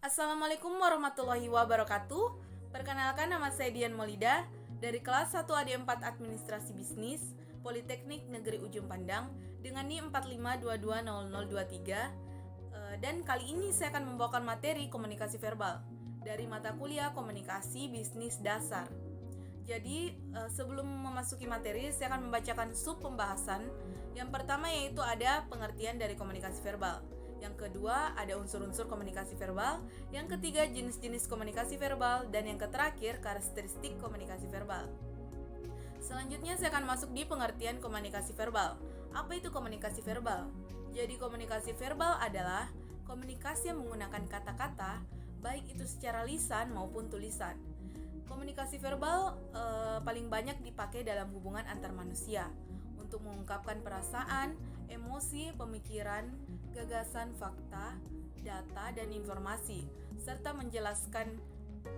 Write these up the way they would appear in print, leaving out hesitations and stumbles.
Assalamualaikum warahmatullahi wabarakatuh. Perkenalkan, nama saya Dian Molida dari kelas 1 AD4 Administrasi Bisnis Politeknik Negeri Ujung Pandang dengan NIM 45220023. Dan kali ini saya akan membawakan materi komunikasi verbal dari mata kuliah Komunikasi Bisnis Dasar. Jadi sebelum memasuki materi, saya akan membacakan sub pembahasan. Yang pertama yaitu ada pengertian dari komunikasi verbal. Yang kedua ada unsur-unsur komunikasi verbal. Yang ketiga jenis-jenis komunikasi verbal. Dan yang terakhir karakteristik komunikasi verbal. Selanjutnya saya akan masuk di pengertian komunikasi verbal. Apa itu komunikasi verbal? Jadi komunikasi verbal adalah komunikasi yang menggunakan kata-kata, baik itu secara lisan maupun tulisan. Komunikasi verbal paling banyak dipakai dalam hubungan antar manusia untuk mengungkapkan perasaan, emosi, pemikiran, gagasan, fakta, data, dan informasi, serta menjelaskan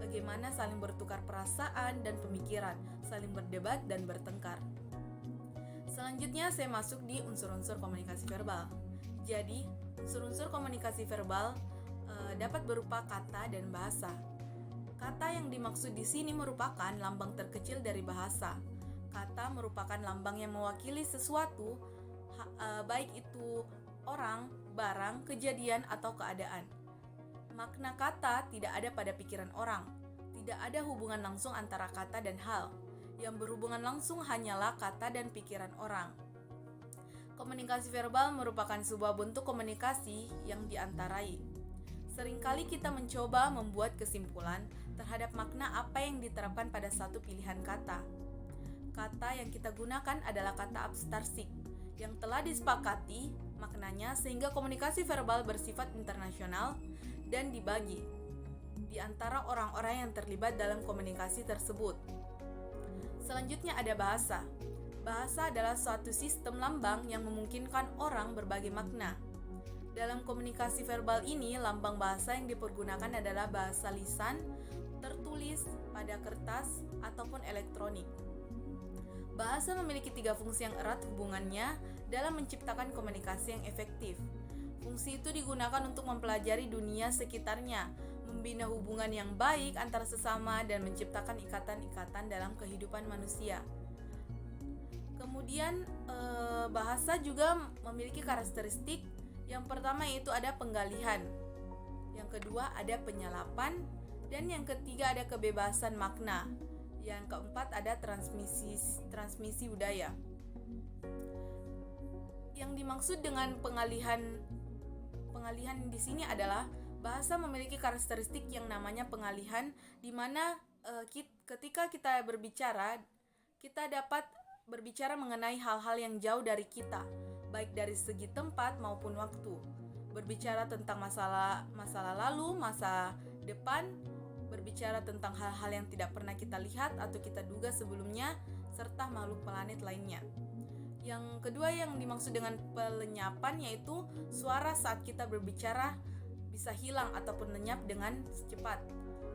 bagaimana saling bertukar perasaan dan pemikiran, saling berdebat dan bertengkar. Selanjutnya saya masuk di unsur-unsur komunikasi verbal. Jadi, unsur-unsur komunikasi verbal dapat berupa kata dan bahasa. Kata yang dimaksud di sini merupakan lambang terkecil dari bahasa. Kata merupakan lambang yang mewakili sesuatu, baik itu orang, barang, kejadian, atau keadaan. Makna kata tidak ada pada pikiran orang. Tidak ada hubungan langsung antara kata dan hal. Yang berhubungan langsung hanyalah kata dan pikiran orang. Komunikasi verbal merupakan sebuah bentuk komunikasi yang diantarai. Seringkali kita mencoba membuat kesimpulan terhadap makna apa yang diterapkan pada satu pilihan kata. Kata yang kita gunakan adalah kata abstraksi yang telah disepakati maknanya sehingga komunikasi verbal bersifat internasional dan dibagi di antara orang-orang yang terlibat dalam komunikasi tersebut. Selanjutnya ada bahasa. Bahasa adalah suatu sistem lambang yang memungkinkan orang berbagi makna. Dalam komunikasi verbal ini, lambang bahasa yang dipergunakan adalah bahasa lisan, tertulis, pada kertas, ataupun elektronik. Bahasa memiliki 3 fungsi yang erat hubungannya dalam menciptakan komunikasi yang efektif. Fungsi itu digunakan untuk mempelajari dunia sekitarnya, membina hubungan yang baik antara sesama, dan menciptakan ikatan-ikatan dalam kehidupan manusia. Kemudian, bahasa juga memiliki karakteristik. Yang pertama yaitu ada penggalihan, yang kedua ada penyalapan, dan yang ketiga ada kebebasan makna. Yang keempat ada transmisi budaya. Yang dimaksud dengan pengalihan di sini adalah bahasa memiliki karakteristik yang namanya pengalihan, di mana ketika kita berbicara, kita dapat berbicara mengenai hal-hal yang jauh dari kita, baik dari segi tempat maupun waktu. Berbicara tentang masa lalu, masa depan, berbicara tentang hal-hal yang tidak pernah kita lihat atau kita duga sebelumnya, serta makhluk planet lainnya. Yang kedua yang dimaksud dengan pelenyapan yaitu suara saat kita berbicara bisa hilang ataupun lenyap dengan cepat.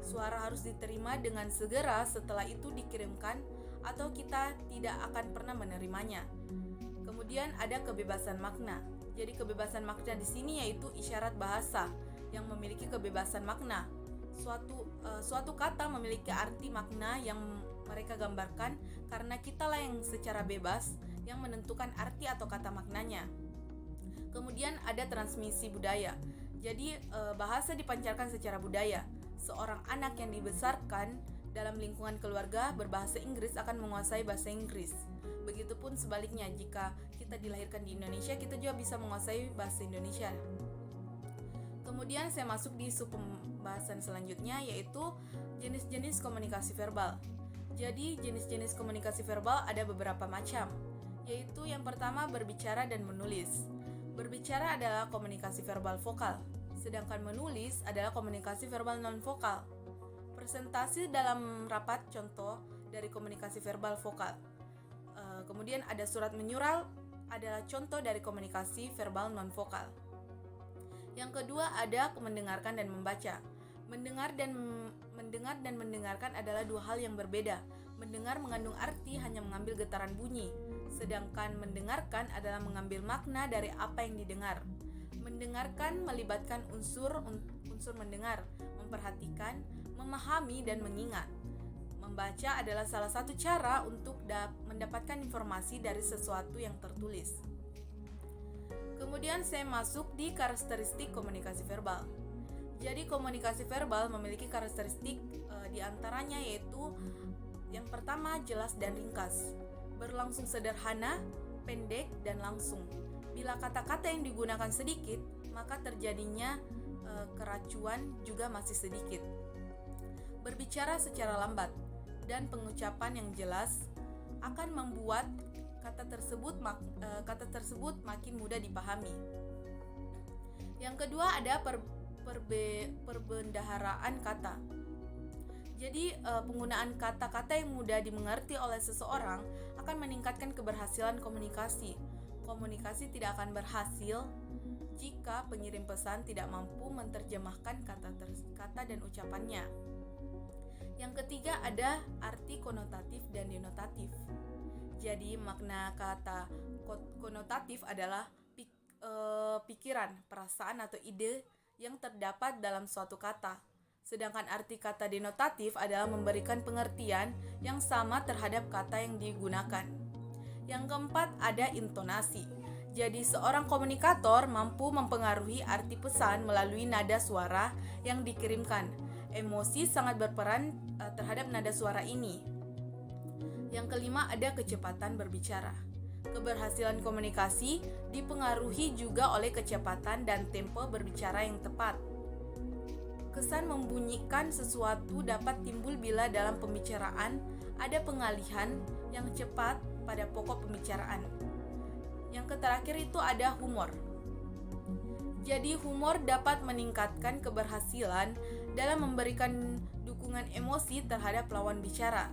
Suara harus diterima dengan segera, setelah itu dikirimkan atau kita tidak akan pernah menerimanya. Kemudian ada kebebasan makna. Jadi kebebasan makna di sini yaitu isyarat bahasa yang memiliki kebebasan makna. Suatu kata memiliki arti makna yang mereka gambarkan karena kitalah yang secara bebas yang menentukan arti atau kata maknanya. Kemudian ada transmisi budaya. Jadi bahasa dipancarkan secara budaya. Seorang anak yang dibesarkan dalam lingkungan keluarga berbahasa Inggris akan menguasai bahasa Inggris. Begitupun sebaliknya, jika kita dilahirkan di Indonesia, kita juga bisa menguasai bahasa Indonesia. Kemudian saya masuk di sub pembahasan selanjutnya yaitu jenis-jenis komunikasi verbal. Jadi jenis-jenis komunikasi verbal ada beberapa macam, yaitu yang pertama berbicara dan menulis. Berbicara adalah komunikasi verbal vokal, sedangkan menulis adalah komunikasi verbal non-vokal. Presentasi dalam rapat contoh dari komunikasi verbal vokal. Kemudian ada surat menyurat adalah contoh dari komunikasi verbal non-vokal. Yang kedua ada mendengarkan dan membaca. Mendengar dan mendengarkan adalah dua hal yang berbeda. Mendengar mengandung arti hanya mengambil getaran bunyi, sedangkan mendengarkan adalah mengambil makna dari apa yang didengar. Mendengarkan melibatkan unsur unsur mendengar, memperhatikan, memahami, dan mengingat. Membaca adalah salah satu cara untuk mendapatkan informasi dari sesuatu yang tertulis. Kemudian saya masuk di karakteristik komunikasi verbal. Jadi komunikasi verbal memiliki karakteristik diantaranya yaitu yang pertama jelas dan ringkas, berlangsung sederhana, pendek, dan langsung. Bila kata-kata yang digunakan sedikit, maka terjadinya keracuan juga masih sedikit. Berbicara secara lambat dan pengucapan yang jelas akan membuat kata tersebut makin mudah dipahami. Yang kedua ada perbendaharaan kata. Jadi penggunaan kata-kata yang mudah dimengerti oleh seseorang akan meningkatkan keberhasilan komunikasi. Komunikasi tidak akan berhasil jika pengirim pesan tidak mampu menerjemahkan kata dan ucapannya. Yang ketiga ada arti konotatif dan denotatif. Jadi makna kata konotatif adalah pikiran, perasaan atau ide yang terdapat dalam suatu kata. Sedangkan arti kata denotatif adalah memberikan pengertian yang sama terhadap kata yang digunakan. Yang keempat ada intonasi. Jadi seorang komunikator mampu mempengaruhi arti pesan melalui nada suara yang dikirimkan. Emosi sangat berperan terhadap nada suara ini. Yang kelima ada kecepatan berbicara. Keberhasilan komunikasi dipengaruhi juga oleh kecepatan dan tempo berbicara yang tepat. Kesan membunyikan sesuatu dapat timbul bila dalam pembicaraan ada pengalihan yang cepat pada pokok pembicaraan. Yang terakhir itu ada humor. Jadi humor dapat meningkatkan keberhasilan dalam memberikan dukungan emosi terhadap lawan bicara.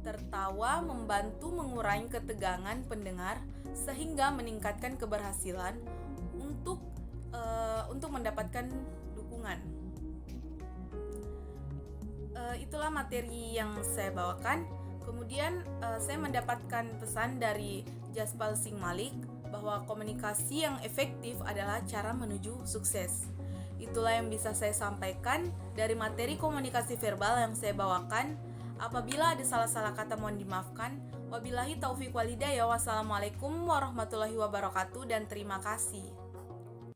Tertawa membantu mengurangi ketegangan pendengar sehingga meningkatkan keberhasilan untuk mendapatkan dukungan. Itulah materi yang saya bawakan. Kemudian saya mendapatkan pesan dari Jaspal Singh Malik bahwa komunikasi yang efektif adalah cara menuju sukses. Itulah yang bisa saya sampaikan dari materi komunikasi verbal yang saya bawakan. Apabila ada salah-salah kata mohon dimaafkan. Wabillahi taufiq walhidayah. Wassalamualaikum warahmatullahi wabarakatuh dan terima kasih.